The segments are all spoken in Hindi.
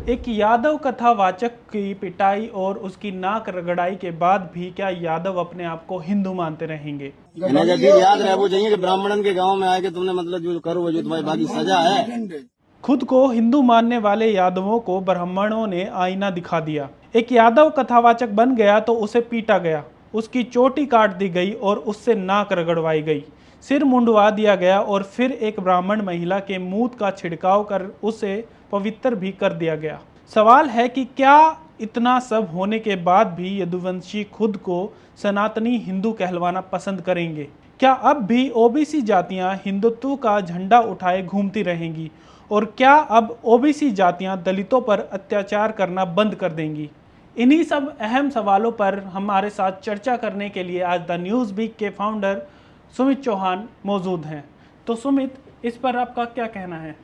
एक यादव कथावाचक की पिटाई और उसकी नाक रगड़ाई के बाद भी क्या यादव अपने आप को हिंदू मानते रहेंगे? इन्हें जब याद रहे वो चाहिए कि ब्राह्मणन के गांव में आए कि तुमने मतलब जो करो वो जो तुम्हारी बाकी सजा है। खुद को हिंदू मानने वाले यादवों को ब्राह्मणों ने आईना दिखा दिया। एक यादव कथावाचक बन गया तो उसे पीटा गया, उसकी चोटी काट दी गई और उससे नाक रगड़वाई गई, सिर मुंडवा दिया गया और फिर एक ब्राह्मण महिला के मूत का छिड़काव कर उसे पवित्र भी कर दिया गया। सवाल है कि क्या इतना सब होने के बाद भी यदुवंशी खुद को सनातनी हिंदू कहलवाना पसंद करेंगे? क्या अब भी ओबीसी जातियां हिंदुत्व का झंडा उठाए घूमती रहेंगी? और क्या अब ओबीसी जातियां दलितों पर अत्याचार करना बंद कर देंगी? इन्हीं सब अहम सवालों पर हमारे साथ चर्चा करने के लिए आज द न्यूज़ वीक के फाउंडर सुमित चौहान मौजूद हैं। तो सुमित, इस पर आपका क्या कहना है?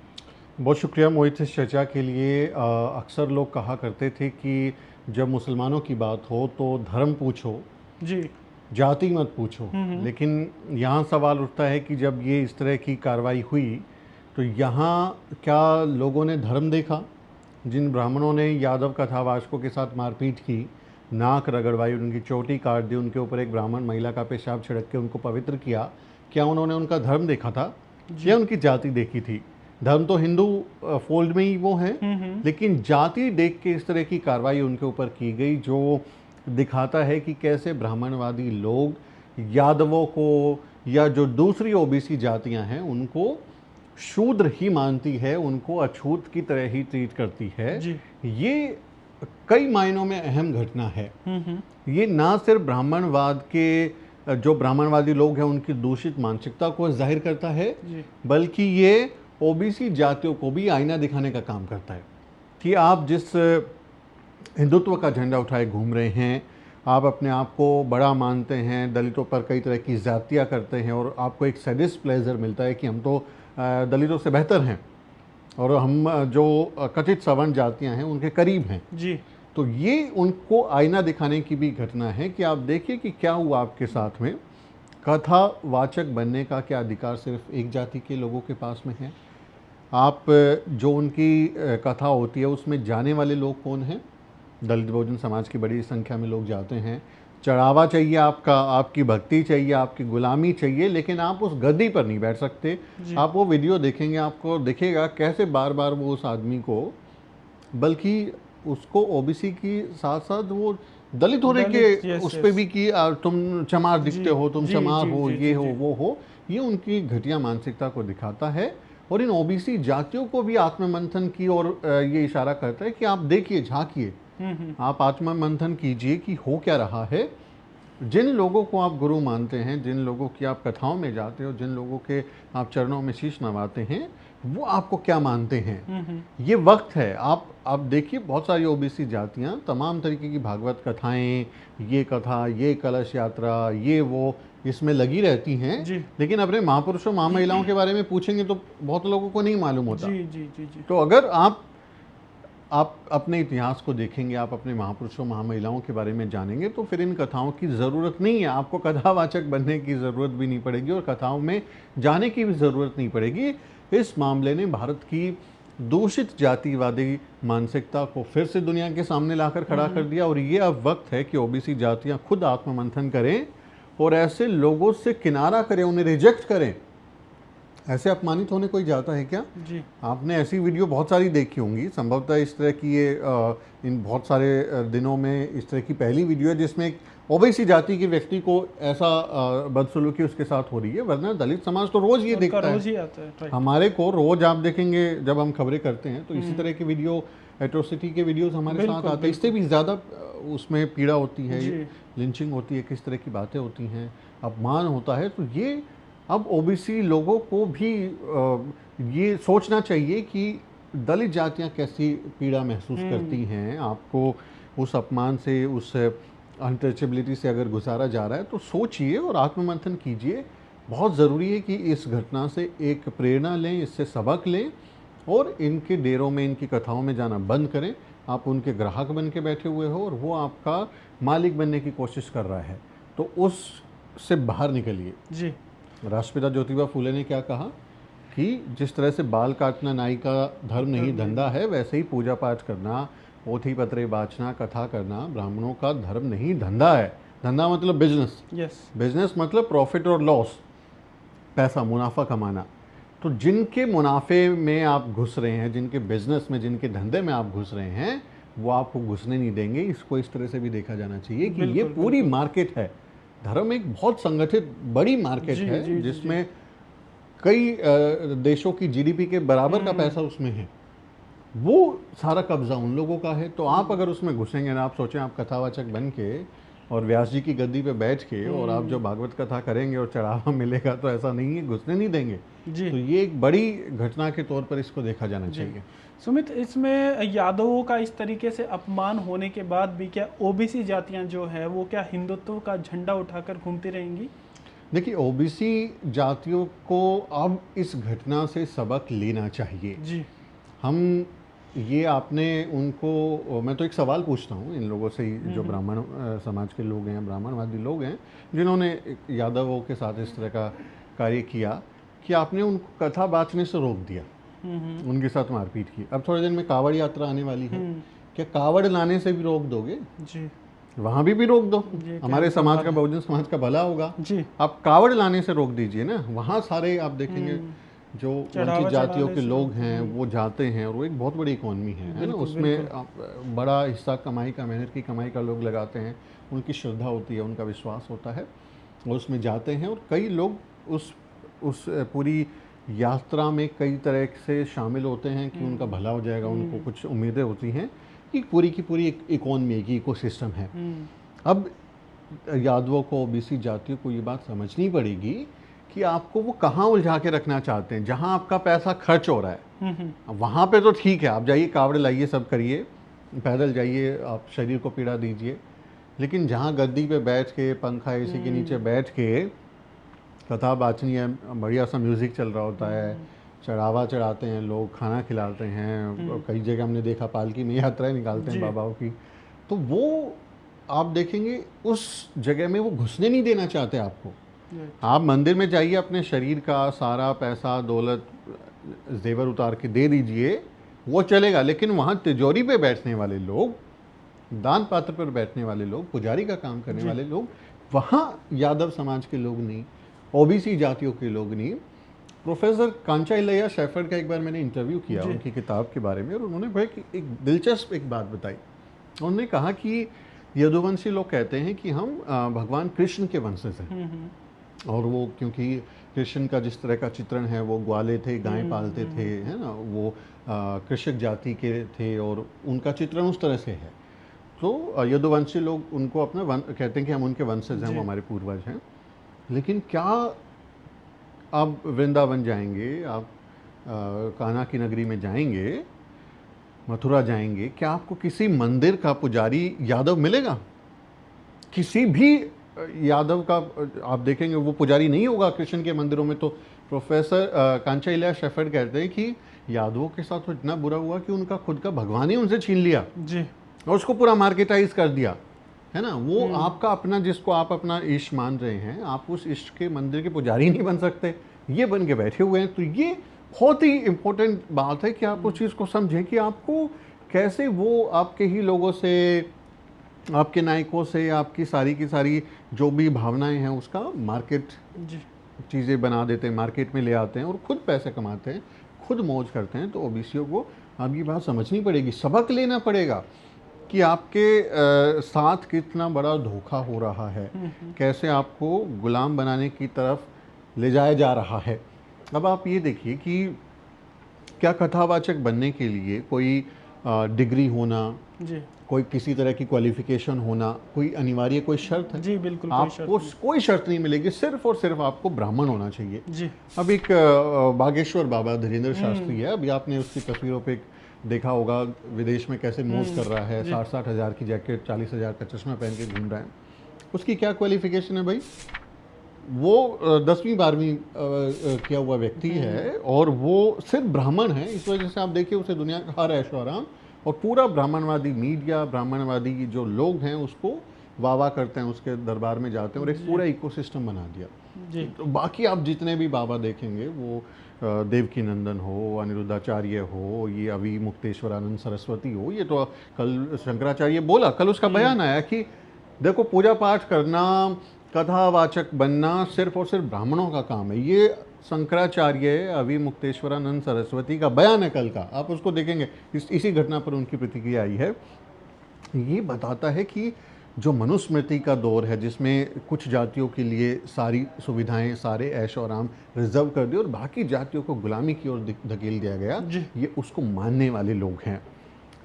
बहुत शुक्रिया मोहित इस चर्चा के लिए। अक्सर लोग कहा करते थे कि जब मुसलमानों की बात हो तो धर्म पूछो जी, जाति मत पूछो। लेकिन यहाँ सवाल उठता है कि जब ये इस तरह की कार्रवाई हुई तो यहाँ क्या लोगों ने धर्म देखा? जिन ब्राह्मणों ने यादव कथावाचकों के साथ मारपीट की, नाक रगड़वाई, उनकी चोटी काट दी, उनके ऊपर एक ब्राह्मण महिला का पेशाब छिड़क के उनको पवित्र किया, क्या उन्होंने उनका धर्म देखा था या उनकी जाति देखी थी? धर्म तो हिंदू फोल्ड में ही वो है, लेकिन जाति देख के इस तरह की कार्रवाई उनके ऊपर की गई, जो दिखाता है कि कैसे ब्राह्मणवादी लोग यादवों को या जो दूसरी ओबीसी जातियां हैं उनको शूद्र ही मानती है, उनको अछूत की तरह ही ट्रीट करती है। ये कई मायनों में अहम घटना है। ये ना सिर्फ ब्राह्मणवाद के जो ब्राह्मणवादी लोग हैं उनकी दूषित मानसिकता को जाहिर करता है, बल्कि ये ओबीसी जातियों को भी आईना दिखाने का काम करता है कि आप जिस हिंदुत्व का झंडा उठाए घूम रहे हैं, आप अपने आप को बड़ा मानते हैं, दलितों पर कई तरह की ज़्यादतियाँ करते हैं और आपको एक सैडिस्ट प्लेजर मिलता है कि हम तो दलितों से बेहतर हैं और हम जो कथित सवर्ण जातियाँ हैं उनके करीब हैं जी। तो ये उनको आईना दिखाने की भी घटना है कि आप देखिए कि क्या हुआ आपके साथ में। कथावाचक बनने का क्या अधिकार सिर्फ एक जाति के लोगों के पास में है? आप जो उनकी कथा होती है उसमें जाने वाले लोग कौन हैं? दलित बहुजन समाज की बड़ी संख्या में लोग जाते हैं। चढ़ावा चाहिए आपका, आपकी भक्ति चाहिए, आपकी गुलामी चाहिए, लेकिन आप उस गद्दी पर नहीं बैठ सकते। आप वो वीडियो देखेंगे, आपको दिखेगा कैसे बार बार वो उस आदमी को, बल्कि उसको ओबीसी की साथ साथ वो दलित होने के उस पर भी कि तुम चमार दिखते हो, तुम चमार हो, ये हो वो हो, ये उनकी घटिया मानसिकता को दिखाता है और इन ओबीसी जातियों को भी आत्ममंथन की और ये इशारा करता है कि आप देखिए, झांकिए, आप आत्ममंथन कीजिए कि हो क्या रहा है। जिन लोगों को आप गुरु मानते हैं, जिन लोगों की आप कथाओं में जाते हो, जिन लोगों के आप चरणों में शीश नवाते हैं, वो आपको क्या मानते हैं। ये वक्त है, आप देखिए बहुत सारी ओबीसी जातियां तमाम तरीके की भागवत कथाएं, ये कथा, ये कलश यात्रा, ये वो, इसमें लगी रहती हैं, लेकिन अपने महापुरुषों महामहिलाओं के बारे में पूछेंगे तो बहुत लोगों को नहीं मालूम होता। तो अगर आप अपने इतिहास को देखेंगे, आप अपने महापुरुषों महामहिलाओं के बारे में जानेंगे, तो फिर इन कथाओं की ज़रूरत नहीं है, आपको कथावाचक बनने की ज़रूरत भी नहीं पड़ेगी और कथाओं में जाने की भी ज़रूरत नहीं पड़ेगी। इस मामले ने भारत की दूषित जातिवादी मानसिकता को फिर से दुनिया के सामने लाकर खड़ा कर दिया और ये अब वक्त है कि ओबीसी जातियाँ खुद आत्ममंथन करें और ऐसे लोगों से किनारा करें, उन्हें रिजेक्ट करें। ऐसे अपमानित होने कोई जाता है क्या? आपने ऐसी वीडियो बहुत सारी देखी होंगी, संभवतः इस तरह की ये इन बहुत सारे दिनों में इस तरह की पहली वीडियो है जिसमें एक ओबीसी जाति के व्यक्ति को ऐसा बदसलूकी उसके साथ हो रही है। वरना दलित समाज तो रोज़ ये देखता है, हमारे को रोज़ आप देखेंगे जब हम खबरें करते हैं तो इसी तरह की वीडियो, एट्रोसिटी के वीडियोज़ हमारे साथ आते हैं। इससे भी ज़्यादा उसमें पीड़ा होती है, लिंचिंग होती है, किस तरह की बातें होती हैं, अपमान होता है। तो ये अब ओबीसी लोगों को भी ये सोचना चाहिए कि दलित जातियां कैसी पीड़ा महसूस करती हैं। आपको उस अपमान से, उस अनटचेबिलिटी से अगर गुजारा जा रहा है तो सोचिए और आत्ममंथन कीजिए। बहुत ज़रूरी है कि इस घटना से एक प्रेरणा लें, इससे सबक लें और इनके डेरों में, इनकी कथाओं में जाना बंद करें। आप उनके ग्राहक बन के बैठे हुए हो और वो आपका मालिक बनने की कोशिश कर रहा है, तो उससे बाहर निकलिए। राष्ट्रपिता ज्योतिबा फूले ने क्या कहा कि जिस तरह से बाल काटना नाई का धर्म नहीं धंधा है, वैसे ही पूजा पाठ करना, पोथी पत्रे बाँचना, कथा करना ब्राह्मणों का धर्म नहीं धंधा है। धंधा मतलब बिजनेस, यस, बिजनेस मतलब प्रॉफिट और लॉस, पैसा मुनाफा कमाना। तो जिनके मुनाफे में आप घुस रहे हैं, जिनके बिजनेस में, जिनके धंधे में आप घुस रहे हैं, वो आपको घुसने नहीं देंगे। इसको इस तरह से भी देखा जाना चाहिए कि ये पूरी मार्केट है। धर्म एक बहुत संगठित बड़ी मार्केट है जिसमें कई देशों की जीडीपी के बराबर का पैसा उसमें है। वो सारा कब्जा उन लोगों का है। तो आप अगर उसमें घुसेंगे ना, आप सोचें आप कथावाचक बन के और व्यास जी की गद्दी पे बैठ के और आप जो भागवत कथा करेंगे और चढ़ावा मिलेगा, तो ऐसा नहीं है, घुसने नहीं देंगे जी। तो ये एक बड़ी घटना के तौर पर इसको देखा जाना चाहिए। सुमित, इसमें यादवों का इस तरीके से अपमान होने के बाद भी क्या ओबीसी जातियां जो है वो क्या हिंदुत्व का झंडा उठाकर घूमती रहेंगी? देखिए, ओबीसी जातियों को अब इस घटना से सबक लेना चाहिए जी। हम ये आपने उनको, मैं तो एक सवाल पूछता हूँ इन लोगों से ही, जो ब्राह्मण समाज के लोग हैं, ब्राह्मणवादी लोग हैं, जिन्होंने यादवों के साथ इस तरह का कार्य किया, कि आपने उनको कथा बाँचने से रोक दिया, उनके साथ मारपीट की। अब थोड़े दिन में कावड़ यात्रा आने वाली है, क्या कावड़ लाने से भी रोक दोगे? जी। वहाँ भी रोक दो, हमारे समाज का, बहुजन समाज का भला होगा। जी। आप कावड़ लाने से रोक दीजिए ना। वहाँ सारे आप देखेंगे जो वंचित जातियों के लोग हैं वो जाते हैं, और वो एक बहुत बड़ी इकोनॉमी है ना। उसमें बड़ा हिस्सा कमाई का, मेहनत की कमाई का लोग लगाते हैं, उनकी श्रद्धा होती है, उनका विश्वास होता है, और उसमें जाते हैं। और कई लोग उस पूरी यात्रा में कई तरह से शामिल होते हैं कि उनका भला हो जाएगा, उनको कुछ उम्मीदें होती हैं कि पूरी की पूरी एक इकोनॉमी, एक इकोसिस्टम है। अब यादवों को, ओबीसी जातियों को ये बात समझनी पड़ेगी कि आपको वो कहाँ उलझा के रखना चाहते हैं। जहाँ आपका पैसा खर्च हो रहा है वहाँ पे तो ठीक है, आप जाइए, कावड़ लाइए, सब करिए, पैदल जाइए, आप शरीर को पीड़ा दीजिए। लेकिन जहाँ गद्दी पे बैठ के, पंखा एसी के नीचे बैठ के कथा बाचनी है, बढ़िया सा म्यूज़िक चल रहा होता है, चढ़ावा चढ़ाते हैं लोग, खाना खिलाते हैं, कई जगह हमने देखा पालकी में यात्राएं निकालते हैं बाबाओं की, तो वो आप देखेंगे उस जगह में वो घुसने नहीं देना चाहते आपको। आप मंदिर में जाइए, अपने शरीर का सारा पैसा, दौलत, जेवर उतार के दे दीजिए, वो चलेगा। लेकिन वहाँ तिजोरी पे बैठने वाले लोग, दान पात्र पर बैठने वाले लोग, पुजारी का काम करने वाले लोग, वहाँ यादव समाज के लोग नहीं, ओबीसी जातियों के लोग नहीं। प्रोफेसर कांचा इलैया शेफर्ड का एक बार मैंने इंटरव्यू किया उनकी किताब के बारे में, और उन्होंने भाई एक दिलचस्प एक बात बताई। उन्होंने कहा कि यदुवंशी लोग कहते हैं कि हम भगवान कृष्ण के वंशज हैं, और वो क्योंकि कृष्ण का जिस तरह का चित्रण है, वो ग्वाले थे, गाय पालते थे, है ना, वो कृषक जाति के थे, और उनका चित्रण उस तरह से है। तो यदुवंशी लोग उनको अपना कहते हैं कि हम उनके वंशज हैं, वो हमारे पूर्वज हैं। लेकिन क्या आप वृंदावन जाएंगे, आप कान्हा की नगरी में जाएंगे, मथुरा जाएंगे, क्या आपको किसी मंदिर का पुजारी यादव मिलेगा? किसी भी यादव का आप देखेंगे वो पुजारी नहीं होगा कृष्ण के मंदिरों में। तो प्रोफेसर कांचा इलैया शेफर्ड कहते हैं कि यादवों के साथ तो इतना बुरा हुआ कि उनका खुद का भगवान ही उनसे छीन लिया जी, और उसको पूरा मार्केटाइज कर दिया, है ना। वो आपका अपना, जिसको आप अपना इष्ट मान रहे हैं, आप उस इष्ट के मंदिर के पुजारी नहीं बन सकते, ये बन के बैठे हुए हैं। तो ये बहुत ही इम्पोर्टेंट बात है कि आप उस चीज़ को समझें कि आपको कैसे वो आपके ही लोगों से, आपके नायकों से, आपकी सारी की सारी जो भी भावनाएं हैं उसका मार्केट चीज़ें बना देते हैं, मार्केट में ले आते हैं और खुद पैसे कमाते हैं, खुद मौज करते हैं। तो ओबीसीओ को अब ये बात समझनी पड़ेगी, सबक लेना पड़ेगा कि आपके साथ कितना बड़ा धोखा हो रहा है, कैसे आपको गुलाम बनाने की तरफ ले जाया जा रहा है। अब आप ये देखिए कि क्या कथावाचक बनने के लिए कोई डिग्री होना जी, कोई किसी तरह की क्वालिफिकेशन होना कोई अनिवार्य कोई शर्त है? जी बिल्कुल, आपको कोई शर्त नहीं मिलेगी, सिर्फ और सिर्फ आपको ब्राह्मण होना चाहिए जी। अब एक बागेश्वर बाबा धीरेन्द्र शास्त्री है, अभी आपने उसकी तस्वीरों पे देखा होगा, विदेश में कैसे मूव कर रहा है, 60-60 हज़ार की जैकेट, 40 हज़ार का चश्मा पहन के घूम रहा है। उसकी क्या क्वालिफिकेशन है भाई? वो 10वीं 12वीं किया हुआ व्यक्ति है और वो सिर्फ ब्राह्मण है। इस वजह से आप देखिए उसे दुनिया का हर ऐशो आराम और पूरा ब्राह्मणवादी मीडिया, ब्राह्मणवादी जो लोग हैं उसको वाह करते हैं, उसके दरबार में जाते हैं और एक पूरा इकोसिस्टम बना दिया जी। तो बाकी आप जितने भी बाबा देखेंगे वो देवकी नंदन हो, अनिरुद्धाचार्य हो, ये अभी मुक्तेश्वरानंद सरस्वती हो, ये तो कल शंकराचार्य बोला, कल उसका बयान आया कि देखो पूजा पाठ करना, कथावाचक बनना सिर्फ और सिर्फ ब्राह्मणों का काम है। ये शंकराचार्य अभी मुक्तेश्वरानंद सरस्वती का बयान है कल का, आप उसको देखेंगे, इसी घटना पर उनकी प्रतिक्रिया आई है। ये बताता है कि जो मनुस्मृति का दौर है जिसमें कुछ जातियों के लिए सारी सुविधाएं, सारे ऐश और आराम रिजर्व कर दिए और बाकी जातियों को गुलामी की ओर धकेल दिया गया, ये उसको मानने वाले लोग हैं।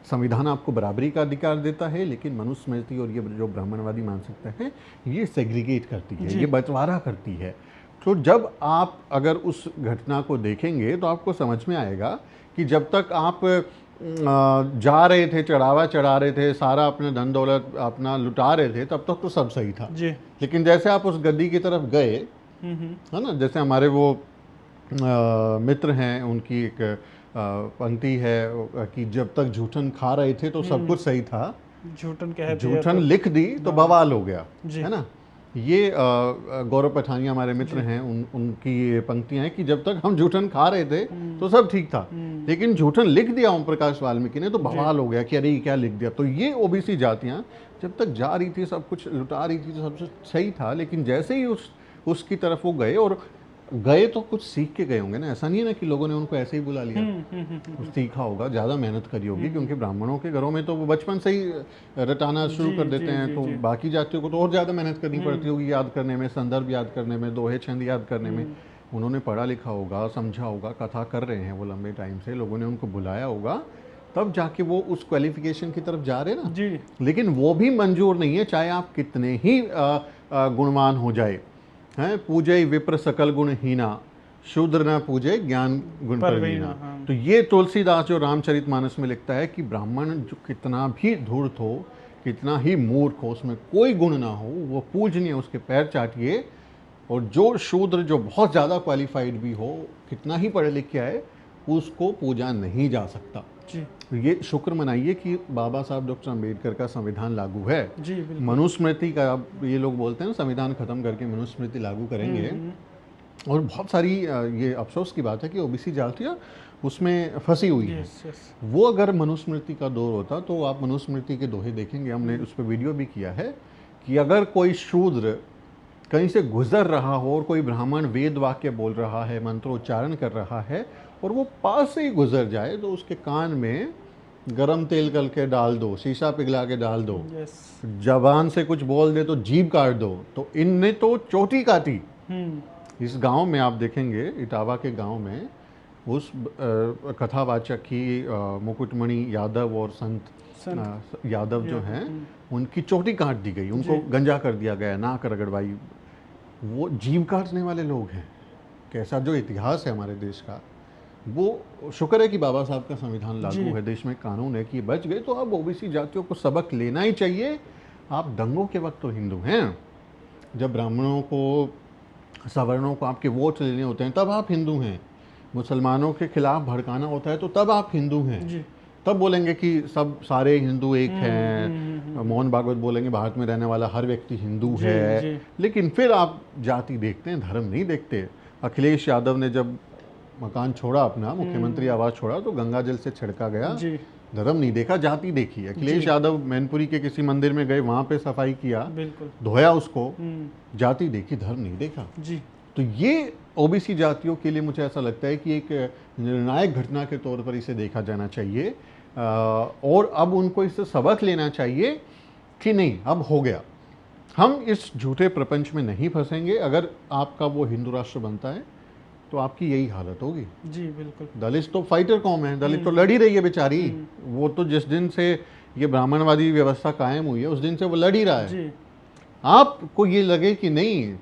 संविधान आपको बराबरी का अधिकार देता है, लेकिन मनुस्मृति और ये जो ब्राह्मणवादी मानसिकता है ये सेग्रीगेट करती है, ये बंटवारा करती है। तो जब आप अगर उस घटना को देखेंगे तो आपको समझ में आएगा कि जब तक आप जा रहे थे, चढ़ावा चढ़ा रहे थे, सारा अपने धन दौलत अपना लुटा रहे थे, तब तक तो सब सही था जी। लेकिन जैसे आप उस गद्दी की तरफ गए, है ना, जैसे हमारे वो मित्र हैं, उनकी एक पंक्ति है कि जब तक जूठन खा रहे थे तो सब कुछ सही था, जूठन लिख दी तो बवाल हो गया, है ना। ये गौरव पठानिया हमारे मित्र हैं, उनकी ये पंक्तियां हैं कि जब तक हम जूठन खा रहे थे तो सब ठीक था, लेकिन जूठन लिख दिया ओम प्रकाश वाल्मीकि ने तो बवाल हो गया कि अरे ये क्या लिख दिया। तो ये ओबीसी जातियां जब तक जा रही थी, सब कुछ लुटा रही थी, तो सब कुछ सही था, लेकिन जैसे ही उसकी तरफ वो गए, और गए तो कुछ सीख के गए होंगे ना, ऐसा नहीं है ना कि लोगों ने उनको ऐसे ही बुला लिया, कुछ सीखा होगा, ज़्यादा मेहनत करी होगी, क्योंकि ब्राह्मणों के घरों में तो वो बचपन से ही रटाना शुरू कर देते हैं, तो बाकी जातियों को तो और ज़्यादा मेहनत करनी पड़ती होगी याद करने में, संदर्भ याद करने में, दोहे छंद याद करने में। उन्होंने पढ़ा लिखा होगा, समझा होगा, कथा कर रहे हैं वो लंबे टाइम से, लोगों ने उनको बुलाया होगा, तब जाके वो उस क्वालिफिकेशन की तरफ जा रहे हैं ना जी। लेकिन वो भी मंजूर नहीं है, चाहे आप कितने ही गुणवान हो जाए, हैं, पूजय विप्र सकल गुण हीना, शूद्र न पूजे ज्ञान गुण परवीना। तो ये तुलसीदास जो रामचरितमानस में लिखता है कि ब्राह्मण जो कितना भी धूर्त हो, कितना ही मूर्ख हो, उसमें कोई गुण ना हो, वो पूजनीय, उसके पैर चाटिए। और जो शूद्र जो बहुत ज़्यादा क्वालिफाइड भी हो, कितना ही पढ़े लिखे आए, उसको पूजा नहीं जा सकता जी। ये शुक्र मनाइए कि बाबा साहब डॉक्टर अम्बेडकर का संविधान लागू है जी। मनुस्मृति का, अब ये लोग बोलते हैं संविधान खत्म करके मनुस्मृति लागू करेंगे, और बहुत सारी ये अफसोस की बात है कि ओबीसी जातियाँ उसमें फंसी हुई है। वो अगर मनुस्मृति का दौर होता तो आप मनुस्मृति के दोहे देखेंगे, हमने उस पर वीडियो भी किया है, कि अगर कोई शूद्र कहीं से गुजर रहा हो और कोई ब्राह्मण वेद वाक्य बोल रहा है, मंत्रोच्चारण कर रहा है, और वो पास से ही गुजर जाए, तो उसके कान में गरम तेल कल के डाल दो, शीशा पिघला के डाल दो, जबान से कुछ बोल दे तो जीभ काट दो। तो इनने तो चोटी काटी। इस गांव में आप देखेंगे, इटावा के गांव में, उस कथावाचक की मुकुटमणि यादव और संत यादव जो हैं, उनकी चोटी काट दी गई, उनको गंजा कर दिया गया, नाक रगड़वाई। वो जीभ काटने वाले लोग हैं। कैसा जो इतिहास है हमारे देश का, वो शुक्र है कि बाबा साहब का संविधान लागू है, देश में कानून है कि बच गए। तो अब ओबीसी जातियों को सबक लेना ही चाहिए। आप दंगों के वक्त तो हिंदू हैं, जब ब्राह्मणों को, सवर्णों को आपके वोट लेने होते हैं तब आप हिंदू हैं, मुसलमानों के खिलाफ भड़काना होता है तो तब आप हिंदू हैं, तब बोलेंगे कि सब सारे हिंदू एक हैं। मोहन भागवत बोलेंगे भारत में रहने वाला हर व्यक्ति हिंदू है। लेकिन फिर आप जाति देखते हैं, धर्म नहीं देखते। अखिलेश यादव ने जब मकान छोड़ा अपना, मुख्यमंत्री आवास छोड़ा, तो गंगा जल से छिड़का गया, धर्म नहीं देखा, जाति देखी। अखिलेश यादव मैनपुरी के किसी मंदिर में गए, वहां पे सफाई किया, धोया उसको, जाति देखी, धर्म नहीं देखा जी। तो ये ओबीसी जातियों के लिए मुझे ऐसा लगता है कि एक निर्णायक घटना के तौर पर इसे देखा जाना चाहिए, और अब उनको इससे सबक लेना चाहिए कि नहीं, अब हो गया, हम इस झूठे प्रपंच में नहीं फंसेंगे। अगर आपका वो हिंदू राष्ट्र बनता है तो आपकी यही हालत होगी जी। बिल्कुल, दलित तो फाइटर कौम है, दलित तो लड़ ही रही है बेचारी। वो तो जिस दिन से ये ब्राह्मणवादी व्यवस्था कायम हुई है उस दिन से वो लड़ ही रहा है जी। आपको ये लगे कि नहीं,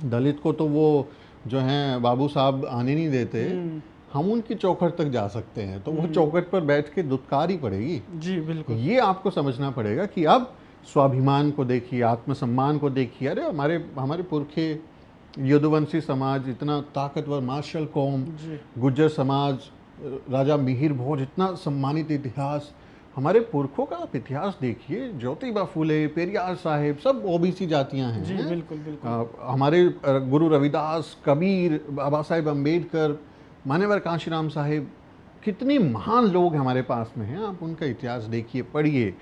दलित को तो वो जो हैं बाबू साहब आने नहीं देते, हम उनकी चौखट तक जा सकते हैं, तो वो चौखट पर बैठ के दुत्कार ही पड़ेगी जी। बिल्कुल, ये आपको समझना पड़ेगा कि अब स्वाभिमान को देखिए, आत्मसम्मान को देखिए। अरे हमारे पुरखे, यदुवंशी समाज इतना ताकतवर, मार्शल कौम, गुज्जर समाज, राजा मिहिर भोज, इतना सम्मानित इतिहास, हमारे पुरखों का आप इतिहास देखिए। ज्योतिबा फूले, पेरियार साहेब, सब ओबीसी जातियां हैं जी। बिल्कुल बिल्कुल। हमारे गुरु रविदास, कबीर, बाबा साहेब अम्बेडकर, मान्यवर कांशीराम साहिब कितने महान लोग हमारे पास में हैं, आप उनका इतिहास देखिए, पढ़िए,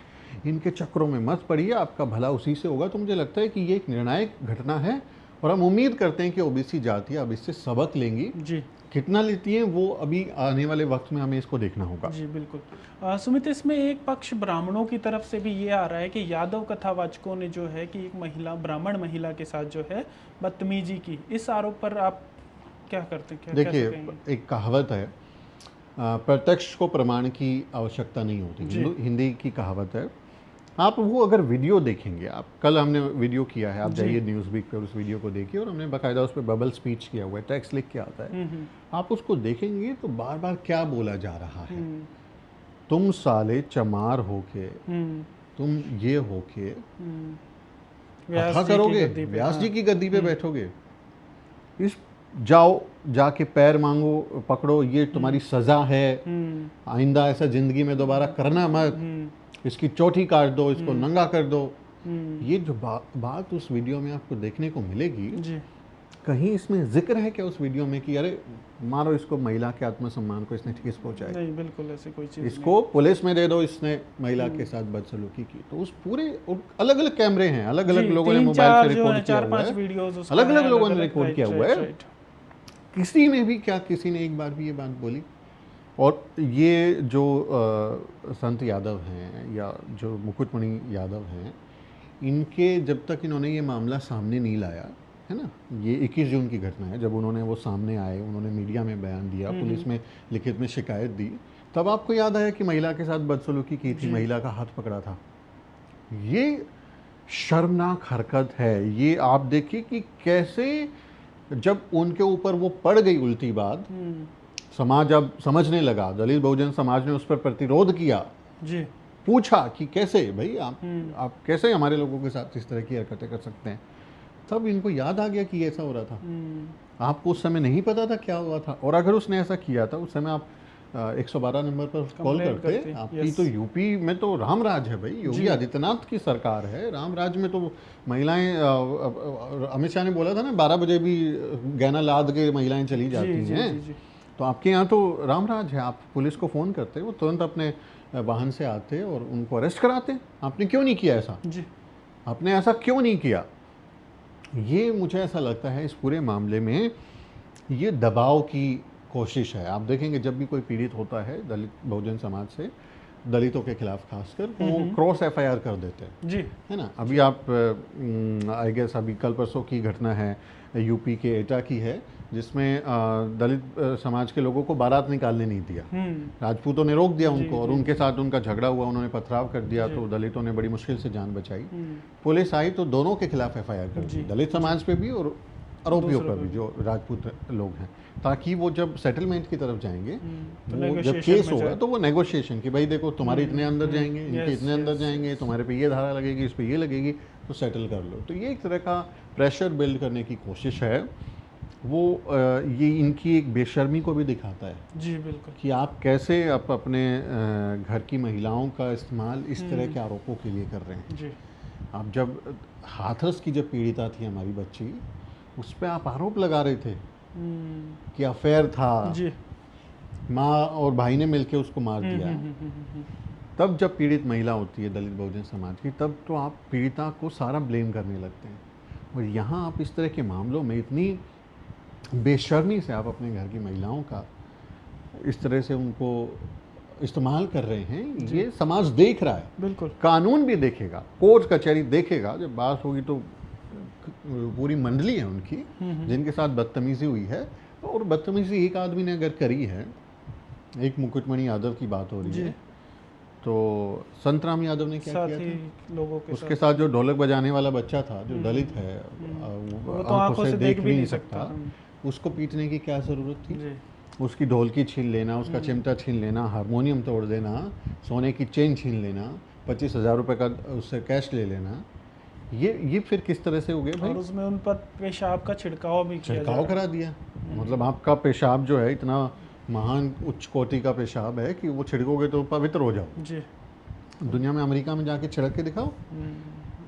इनके चक्रों में मत पड़िए, आपका भला उसी से होगा। तो मुझे लगता है कि ये एक निर्णायक घटना है और हम उम्मीद करते हैं कि ओबीसी जातियाँ अब इससे सबक लेंगी। जी कितना लेती हैं वो अभी आने वाले वक्त में हमें इसको देखना होगा। जी बिल्कुल। सुमित, इसमें एक पक्ष ब्राह्मणों की तरफ से भी ये आ रहा है कि यादव कथावाचकों ने जो है कि एक महिला, ब्राह्मण महिला के साथ जो है बदतमीजी की, इस आरोप पर आप क्या करते हैं? देखिए, एक कहावत है, प्रत्यक्ष को प्रमाण की आवश्यकता नहीं होती, हिंदी की कहावत है। आप वो अगर वीडियो देखेंगे, आप कल हमने वीडियो किया है, आप जाइए न्यूज़ वीक पे उस वीडियो को देखिए, और हमने बाकायदा उस पर बबल स्पीच किया हुआ है, टेक्स्ट लिख के आता है। आप उसको देखेंगे तो बार बार क्या बोला जा रहा है, तुम साले चमार होके, तुम ये होके कथा करोगे, व्यास जी की गद्दी पे बैठोगे, इस जाओ जाके पैर मांगो, पकड़ो, ये तुम्हारी सजा है, आइंदा ऐसा जिंदगी में दोबारा करना मत, इसकी चोटी काट दो, इसको नंगा कर दो। ये जो बात उस वीडियो में आपको देखने को मिलेगी जी। कहीं इसमें जिक्र है क्या उस वीडियो में कि अरे मारो इसको, महिला के आत्मसम्मान को इसने ठेस पहुंचाई? नहीं, बिल्कुल ऐसी कोई चीज इसको पुलिस में दे दो, इसने महिला के साथ बदसलूकी की। तो उस पूरे अलग अलग कैमरे हैं, अलग अलग लोगों ने मोबाइल से रिकॉर्ड किया हुआ है, अलग अलग लोगों ने रिकॉर्ड किया हुआ है। किसी ने भी क्या, किसी ने एक बार भी ये बात बोली? और ये जो संत यादव हैं या जो मुकुटमणि यादव हैं, इनके जब तक इन्होंने ये मामला सामने नहीं लाया है ना, ये 21 जून की घटना है, जब उन्होंने वो सामने आए, उन्होंने मीडिया में बयान दिया, पुलिस में लिखित में शिकायत दी, तब आपको याद आया कि महिला के साथ बदसलूकी की थी, महिला का हाथ पकड़ा था। ये शर्मनाक हरकत है। ये आप देखिए कि कैसे जब उनके ऊपर वो पड़ गई उल्टी बात, समाज अब समझने लगा, दलित बहुजन समाज ने उस पर प्रतिरोध किया जी, पूछा कि कैसे भाई आप कैसे हमारे लोगों के साथ इस तरह की हरकतें कर सकते हैं। तब इनको याद आ गया कि ऐसा हो रहा था। आपको उस समय नहीं पता था क्या हुआ था, और अगर उसने ऐसा किया था उस समय आप 112 नंबर पर कॉल करते। आपकी तो यूपी में तो राम राज है भाई, योगी आदित्यनाथ की सरकार है, राम राज में तो महिलाएं, अमित शाह ने बोला था ना 12 बजे भी गहना लाद के महिलाएं चली जाती हैं। तो आपके यहाँ तो राम राज है, आप पुलिस को फ़ोन करते, वो तुरंत अपने वाहन से आते और उनको अरेस्ट कराते। आपने क्यों नहीं किया ऐसा जी? आपने ऐसा क्यों नहीं किया? ये मुझे ऐसा लगता है इस पूरे मामले में ये दबाव की कोशिश है। आप देखेंगे जब भी कोई पीड़ित होता है दलित बहुजन समाज से, दलितों के खिलाफ खासकर, वो क्रॉस एफआईआर कर देते हैं जी, है ना। अभी आप आई गेस अभी कल परसों की घटना है, यूपी के एटा की है, जिसमें दलित समाज के लोगों को बारात निकालने नहीं दिया, राजपूतों ने रोक दिया उनको, और उनके साथ उनका झगड़ा हुआ, उन्होंने पथराव कर दिया, तो दलितों ने बड़ी मुश्किल से जान बचाई। पुलिस आई तो दोनों के खिलाफ एफआईआर कर दी, दलित समाज पे भी और आरोपियों पर भी जो राजपूत लोग हैं, ताकि वो जब सेटलमेंट की तरफ जाएंगे, वो जब केस होगा तो वो नेगोशिएशन कि भाई देखो तुम्हारे इतने अंदर जाएंगे, इनके इतने अंदर जाएंगे, तुम्हारे पे ये धारा लगेगी, इस पे ये लगेगी, तो सेटल कर लो। तो ये एक तरह का प्रेशर बिल्ड करने की कोशिश है। वो ये इनकी एक बेशर्मी को भी दिखाता है जी, बिल्कुल, कि आप कैसे आप अपने घर की महिलाओं का इस्तेमाल इस तरह के आरोपों के लिए कर रहे हैं जी। आप जब हाथरस की जब पीड़िता थी हमारी बच्ची, उस पर आप आरोप लगा रहे थे कि अफेयर था जी, माँ और भाई ने मिलके उसको मार दिया। तब जब पीड़ित महिला होती है दलित बहुजन समाज की, तब तो आप पीड़िता को सारा ब्लेम करने लगते हैं, और यहाँ आप इस तरह के मामलों में इतनी बेशर्मी से आप अपने घर की महिलाओं का इस तरह से उनको इस्तेमाल कर रहे हैं। ये समाज देख रहा है, बिल्कुल, कानून भी देखेगा, कोर्ट कचहरी देखेगा, जब बात होगी तो पूरी मंडली है उनकी जिनके साथ बदतमीजी हुई है। और बदतमीजी एक आदमी ने अगर करी है, एक मुकुटमणि यादव की बात हो रही है, तो संतराम यादव ने क्या किया था लोगों के उसके साथ जो ढोलक बजाने वाला बच्चा था, जो दलित है, वो तो आंखों से देख भी नहीं सकता, उसको पीटने की क्या ज़रूरत थी? उसकी ढोलकी छीन लेना, उसका चिमटा छीन लेना, हारमोनियम तोड़ देना, सोने की चेन छीन लेना, 25,000 रुपये का उससे कैश ले लेना, ये फिर किस तरह से हो गया भाई? और उसमें उन पर पेशाब का छिड़काव भी छिड़काव करा दिया। मतलब आपका पेशाब जो है इतना महान उच्च कोटि का पेशाब है कि वो छिड़कोगे तो पवित्र हो जाओ जी। दुनिया में अमेरिका में जाके छिड़क के दिखाओ,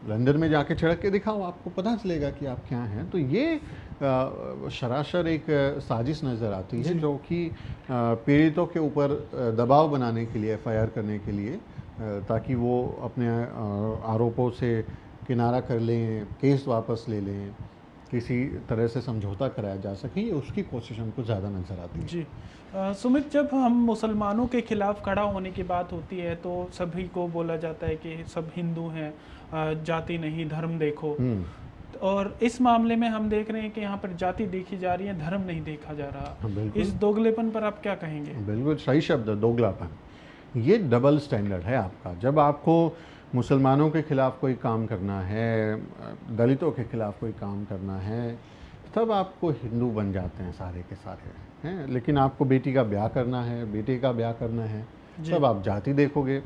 लंदन में जाके चढ़ के दिखाओ, आपको पता चलेगा कि आप क्या हैं। तो ये सरासर एक साजिश नज़र आती है जो कि पीड़ितों के ऊपर दबाव बनाने के लिए, एफआईआर करने के लिए, ताकि वो अपने आरोपों से किनारा कर लें, केस वापस ले लें, किसी तरह से समझौता कराया जा सके, ये उसकी कोशिश हमको ज़्यादा नज़र आती है। जी सुमित, जब हम मुसलमानों के खिलाफ खड़ा होने की बात होती है तो सभी को बोला जाता है कि सब हिंदू हैं, जाति नहीं धर्म देखो। और इस मामले में हम देख रहे हैं कि यहाँ पर जाति देखी जा रही है, धर्म नहीं देखा जा रहा। बिल्कुल। इस दोगलेपन पर आप क्या कहेंगे? बिल्कुल सही शब्द है, दोगलापन। ये डबल स्टैंडर्ड है आपका। जब आपको मुसलमानों के खिलाफ कोई काम करना है, दलितों के खिलाफ कोई काम करना है, तब आपको हिंदू बन जाते हैं सारे के सारे, हैं। लेकिन आपको बेटी का ब्याह करना है, बेटे का ब्याह करना है, तब आप जाति देखोगे।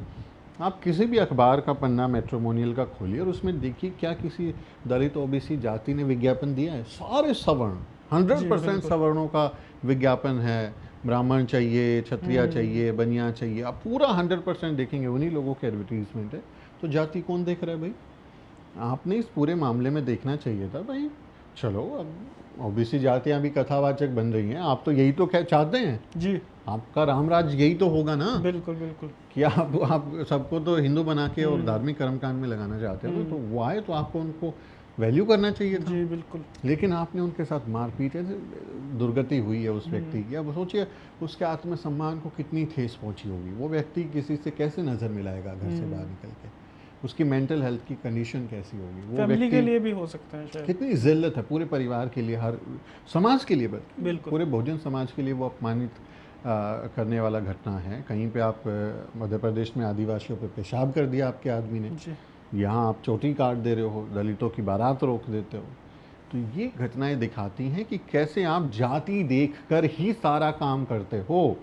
आप किसी भी अखबार का पन्ना मैट्रिमोनियल का खोलिए और उसमें देखिए क्या किसी दलित ओबीसी जाति ने विज्ञापन दिया है? सारे सवर्ण, 100% सवर्णों का विज्ञापन है। ब्राह्मण चाहिए, क्षत्रिय चाहिए, बनिया चाहिए, आप पूरा 100% देखेंगे उन्हीं लोगों के एडवर्टीजमेंट है। तो जाति कौन देख रहा है भाई? आपने इस पूरे मामले में देखना चाहिए था भाई। चलो, अब ओबीसी जातियां भी कथावाचक बन रही हैं, आप तो यही तो चाहते हैं जी। आपका रामराज यही तो होगा ना। बिल्कुल बिल्कुल। कि आप सबको तो हिंदू बना के और धार्मिक कर्मकांड में लगाना चाहते हो, तो वो आए तो आपको उनको वैल्यू करना चाहिए था। जी बिल्कुल। लेकिन आपने उनके साथ मारपीट है, दुर्गति हुई है उस व्यक्ति की। अब सोचिए उसके आत्मसम्मान को कितनी ठेस पहुंची होगी। वो व्यक्ति किसी से कैसे नज़र मिलाएगा घर से बाहर निकल के? उसकी मेंटल हेल्थ की कंडीशन कैसी होगी? वो फैमिली के लिए भी हो सकता है शायद। कितनी जिल्लत है पूरे परिवार के लिए, हर समाज के लिए, बिल्कुल पूरे बहुजन समाज के लिए वो अपमानित करने वाला घटना है। कहीं पे आप मध्य प्रदेश में आदिवासियों पे पेशाब कर दिया आपके आदमी ने, यहाँ आप चोटी काट दे रहे हो, दलितों की बारात रोक देते हो। तो ये घटनाएं दिखाती हैं कि कैसे आप जाति देखकर ही सारा काम करते हो।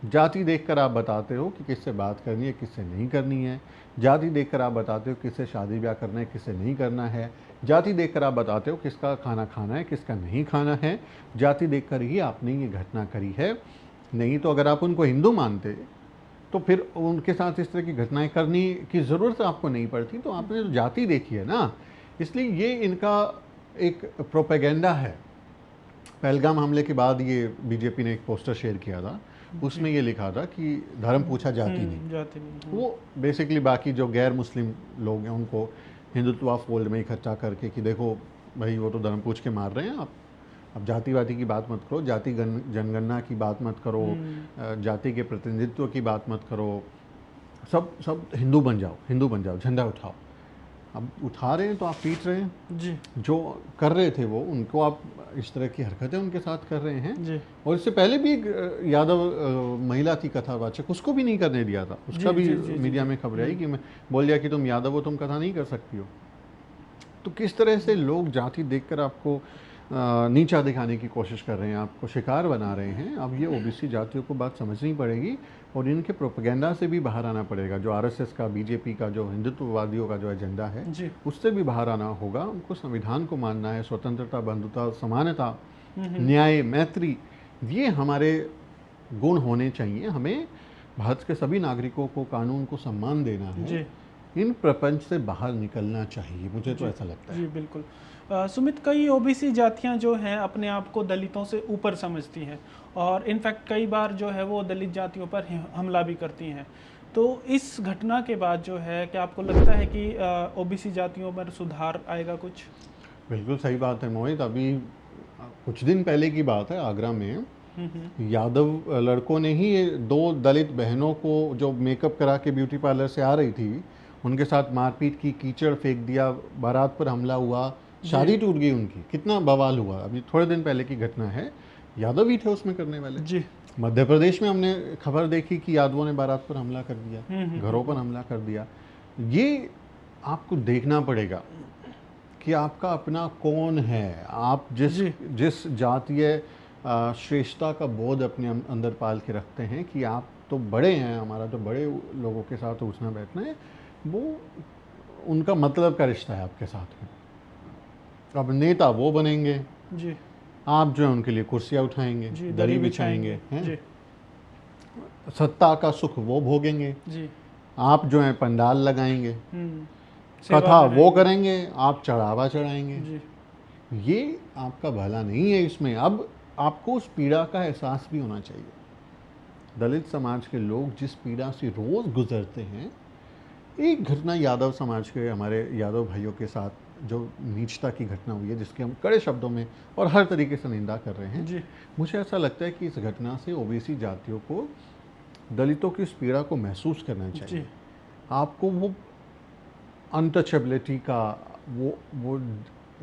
जाति देखकर आप बताते हो कि किससे बात करनी है, किससे नहीं करनी है। जाति देखकर आप बताते हो किससे शादी ब्याह करना है, किससे नहीं करना है। जाति देखकर आप बताते हो किसका खाना खाना है, किसका नहीं खाना है। जाति देखकर ही आपने ये घटना करी है। नहीं तो अगर आप उनको हिंदू मानते तो फिर उनके साथ इस तरह की घटनाएं करने की ज़रूरत आपको नहीं पड़ती। तो आपने जो जाति देखी है ना, इसलिए ये इनका एक प्रोपेगेंडा है। पहलगाम हमले के बाद ये बीजेपी ने एक पोस्टर शेयर किया था, उसमें ये लिखा था कि धर्म पूछा जाति नहीं। वो बेसिकली बाकी जो गैर मुस्लिम लोग हैं उनको हिंदुत्व फोल्ड में इकट्ठा करके कि देखो भाई वो तो धर्म पूछ के मार रहे हैं, आप अब जातिवादी की बात मत करो, जाति जनगणना की बात मत करो, जाति के प्रतिनिधित्व की बात मत करो, सब हिंदू बन जाओ, झंडा उठाओ। अब उठा रहे हैं तो आप पीट रहे हैं जी। जो कर रहे थे वो, उनको आप इस तरह की हरकतें उनके साथ कर रहे हैं जी। और इससे पहले भी एक यादव महिला थी कथावाचक, उसको भी नहीं करने दिया था। उसका भी मीडिया में खबर आई कि मैं बोल दिया कि तुम यादव हो, तुम कथा नहीं कर सकती हो। तो किस तरह से लोग जाति देखकर आपको नीचा दिखाने की कोशिश कर रहे हैं, आपको शिकार बना रहे हैं। अब ये ओबीसी जातियों को बात समझनी पड़ेगी और इनके प्रोपेगेंडा से भी बाहर आना पड़ेगा। जो आरएसएस का, बीजेपी का, जो हिंदुत्ववादियों का जो एजेंडा है उससे भी बाहर आना होगा। उनको संविधान को मानना है, स्वतंत्रता, बंधुता, समानता, न्याय, मैत्री, ये हमारे गुण होने चाहिए। हमें भारत के सभी नागरिकों को कानून को सम्मान देना है। इन प्रपंच से बाहर निकलना चाहिए, मुझे तो ऐसा लगता है। जी बिल्कुल। सुमित, कई ओबीसी जातियां जो हैं अपने आप को दलितों से ऊपर समझती हैं और इनफैक्ट कई बार जो है वो दलित जातियों पर हमला भी करती हैं। तो इस घटना के बाद जो है, क्या आपको लगता है कि ओबीसी जातियों पर सुधार आएगा कुछ? बिल्कुल सही बात है मोहित। अभी कुछ दिन पहले की बात है, आगरा में यादव लड़कों ने ही 2 दलित बहनों को जो मेकअप करा के ब्यूटी पार्लर से आ रही थी, उनके साथ मारपीट की, कीचड़ फेंक दिया, बारात पर हमला हुआ, शादी टूट गई उनकी। कितना बवाल हुआ। अभी थोड़े दिन पहले की घटना है, यादव ही थे उसमें करने वाले जी। मध्य प्रदेश में हमने खबर देखी कि यादवों ने बारात पर हमला कर दिया, घरों पर हमला कर दिया। ये आपको देखना पड़ेगा कि आपका अपना कौन है, आप जिस जातीय श्रेष्ठता का बोध अपने अंदर पाल के रखते हैं कि आप तो बड़े हैं, हमारा तो बड़े लोगों के साथ उठना बैठना है, वो उनका मतलब का रिश्ता है आपके साथ में। अब नेता वो बनेंगे जी, आप जो है उनके लिए कुर्सियां उठाएंगे, दरी बिछाएंगे, हैं? सत्ता का सुख वो भोगेंगे जी, आप जो है पंडाल लगाएंगे। सेवा कथा में वो रहेंगे। करेंगे, आप चढ़ावा चढ़ाएंगे। जी ये आपका भला नहीं है। इसमें अब आपको उस पीड़ा का एहसास भी होना चाहिए। दलित समाज के लोग जिस पीड़ा से रोज़ गुजरते हैं, एक घटना यादव समाज के हमारे यादव भाइयों के साथ जो नीचता की घटना हुई है, जिसके हम कड़े शब्दों में और हर तरीके से निंदा कर रहे हैं, जी मुझे ऐसा लगता है कि इस घटना से ओबीसी जातियों को, दलितों की इस पीड़ा को महसूस करना चाहिए। जी आपको वो अनटचेबिलिटी का, वो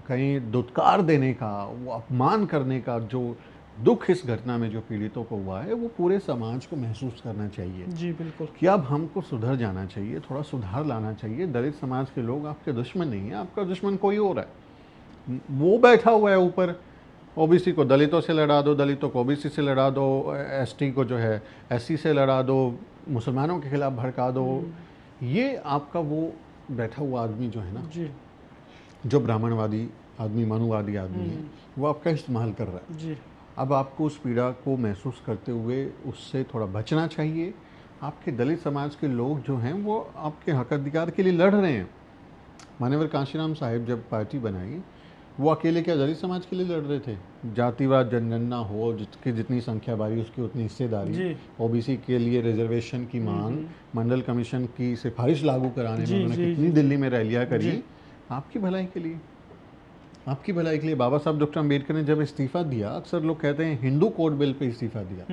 कहीं दुत्कार देने का, वो अपमान करने का जो दुख इस घटना में जो पीड़ितों को हुआ है, वो पूरे समाज को महसूस करना चाहिए जी बिल्कुल। कि अब हमको सुधर जाना चाहिए, थोड़ा सुधार लाना चाहिए। दलित समाज के लोग आपके दुश्मन नहीं है, आपका दुश्मन कोई और है। वो बैठा हुआ है ऊपर, ओबीसी को दलितों से लड़ा दो, दलितों को ओबीसी से लड़ा दो, एसटी को जो है एससी से लड़ा दो, मुसलमानों के खिलाफ भड़का दो। ये आपका वो बैठा हुआ आदमी जो है ना, जी जो ब्राह्मणवादी आदमी, मनुवादी आदमी है, वो आपका इस्तेमाल कर रहा है। जी अब आपको उस पीड़ा को महसूस करते हुए उससे थोड़ा बचना चाहिए। आपके दलित समाज के लोग जो हैं वो आपके हक अधिकार के लिए लड़ रहे हैं। मान्यवर कांशीराम साहिब जब पार्टी बनाई, वो अकेले क्या दलित समाज के लिए लड़ रहे थे? जातिवाद जनगणना हो, जिसकी जितनी संख्या बारी उसकी उतनी हिस्सेदारी, जी ओबीसी के लिए रिजर्वेशन की मांग, मंडल कमीशन की सिफारिश लागू कराने जी, में उन्होंने जी, कितनी जी। दिल्ली में रैलियां करी, जी। आपकी भलाई के लिए, आपकी भलाई के लिए। बाबा साहब डॉक्टर अम्बेडकर ने जब इस्तीफा दिया, अक्सर लोग कहते हैं हिंदू कोड बिल पे इस्तीफा दिया,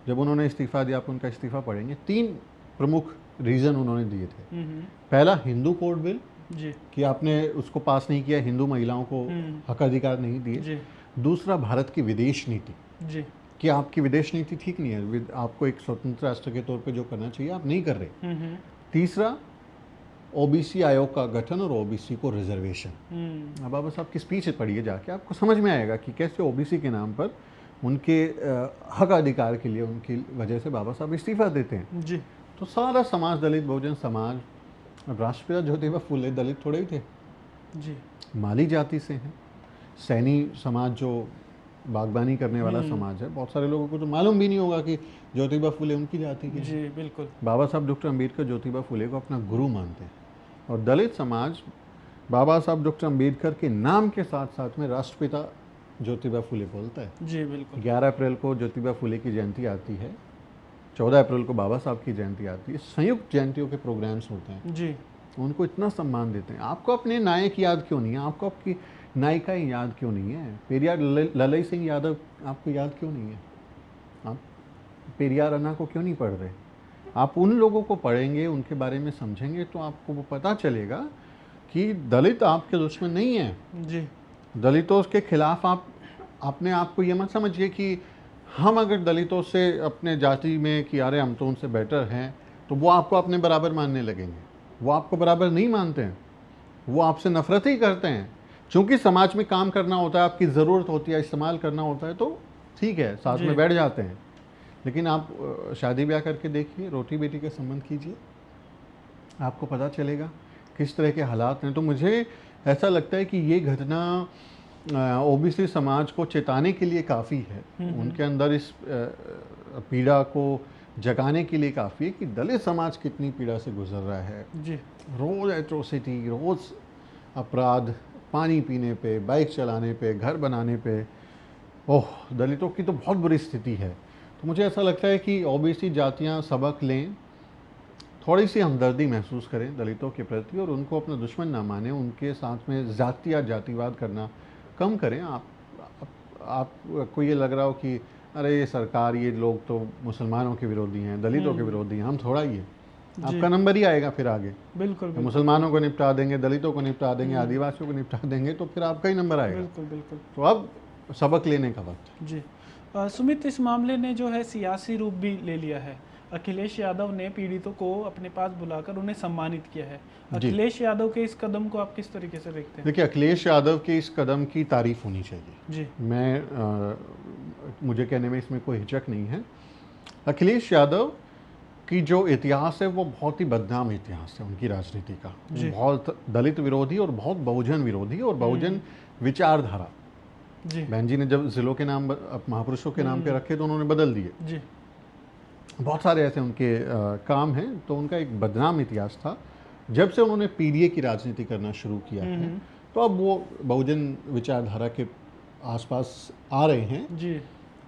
जब उन्होंने इस्तीफा दिया, आप उनका इस्तीफा पढ़ेंगे, 3 प्रमुख रीज़न उन्होंने दिए थे। पहला, हिंदू कोड बिल, जी कि आपने उसको पास नहीं किया, हिंदू महिलाओं को हक अधिकार नहीं दिए। जी दूसरा, भारत की विदेश नीति, जी कि आपकी विदेश नीति ठीक नहीं है, आपको एक स्वतंत्र राष्ट्र के तौर पे जो करना चाहिए आप नहीं कर रहे। तीसरा, ओबीसी आयोग का गठन और ओबीसी को रिजर्वेशन। अब बाबा साहब की स्पीच पढ़िए जाके, आपको समझ में आएगा कि कैसे ओबीसी के नाम पर उनके हक अधिकार के लिए उनकी वजह से बाबा साहब इस्तीफा देते हैं। जी तो सारा समाज, दलित बहुजन समाज, अब राष्ट्रपिता ज्योतिबा फुले दलित थोड़े ही थे, जी माली जाति से हैं। सैनी समाज जो बागबानी करने वाला समाज है, बहुत सारे लोगों को तो मालूम भी नहीं होगा कि ज्योतिबा फुले उनकी जाति के हैं। जी बिल्कुल। बाबा साहब डॉक्टर अम्बेडकर ज्योतिबा फुले को अपना गुरु मानते हैं, और दलित समाज बाबा साहब डॉक्टर अम्बेडकर के नाम के साथ साथ में राष्ट्रपिता ज्योतिबा फुले बोलता है। जी बिल्कुल। 11 अप्रैल को ज्योतिबा फुले की जयंती आती है, 14 अप्रैल को बाबा साहब की जयंती आती है, संयुक्त जयंतियों के प्रोग्राम्स होते हैं, जी उनको इतना सम्मान देते हैं। आपको अपने नायक याद क्यों नहीं है? आपको आपकी नायिका याद क्यों नहीं है? पेरियार ललई सिंह यादव आपको याद क्यों नहीं है? आप पेरियार अन्ना को क्यों नहीं पढ़ रहे? आप उन लोगों को पढ़ेंगे, उनके बारे में समझेंगे, तो आपको वो पता चलेगा कि दलित आपके दुश्मन नहीं है। जी दलितों के खिलाफ आप अपने आप को ये मत समझिए कि हम अगर दलितों से अपने जाति में कि अरे हम तो उनसे बेटर हैं, तो वो आपको अपने बराबर मानने लगेंगे। वो आपको बराबर नहीं मानते हैं, वो आपसे नफरत ही करते हैं। क्योंकि समाज में काम करना होता है, आपकी ज़रूरत होती है, इस्तेमाल करना होता है, तो ठीक है, साथ में बैठ जाते हैं। लेकिन आप शादी ब्याह करके देखिए, रोटी बेटी का संबंध कीजिए, आपको पता चलेगा किस तरह के हालात हैं। तो मुझे ऐसा लगता है कि ये घटना ओबीसी समाज को चेताने के लिए काफ़ी है, उनके अंदर इस पीड़ा को जगाने के लिए काफ़ी है कि दलित समाज कितनी पीड़ा से गुजर रहा है। जी रोज़ एट्रोसिटी, रोज़ अपराध, पानी पीने पे, बाइक चलाने पे, घर बनाने पे, ओह दलितों की तो बहुत बुरी स्थिति है। तो मुझे ऐसा लगता है कि ओबीसी जातियां सबक लें, थोड़ी सी हमदर्दी महसूस करें दलितों के प्रति, और उनको अपना दुश्मन ना माने, उनके साथ में जाति या जातिवाद करना कम करें। आपको ये लग रहा हो कि अरे ये सरकार, ये लोग तो मुसलमानों के विरोधी हैं, दलितों के विरोधी हैं, हम थोड़ा ही है, आपका नंबर ही आएगा फिर आगे। बिल्कुल तो मुसलमानों को निपटा देंगे, दलितों को निपटा देंगे, आदिवासियों को निपटा देंगे, तो फिर आपका ही नंबर आएगा। बिल्कुल बिल्कुल। तो अब सबक लेने का वक्त है। जी सुमित, इस मामले ने जो है सियासी रूप भी ले लिया है। अखिलेश यादव ने पीड़ितों को अपने पास बुलाकर उन्हें सम्मानित किया है। अखिलेश यादव के इस कदम को आप किस तरीके से देखते हैं? देखिए, अखिलेश यादव के इस कदम की तारीफ होनी चाहिए। जी मुझे कहने में इसमें कोई हिचक नहीं है। अखिलेश यादव की जो इतिहास है वो बहुत ही बदनाम इतिहास है उनकी राजनीति का। बहुत दलित विरोधी और बहुत बहुजन विरोधी और बहुजन विचारधारा। जी बहन जी ने जब जिलों के नाम महापुरुषों के नाम पे रखे तो उन्होंने बदल दिए। जी बहुत सारे ऐसे उनके काम हैं। तो उनका एक बदनाम इतिहास था। जब से उन्होंने पीडीए की राजनीति करना शुरू किया है तो अब वो बहुजन विचारधारा के आसपास आ रहे हैं। जी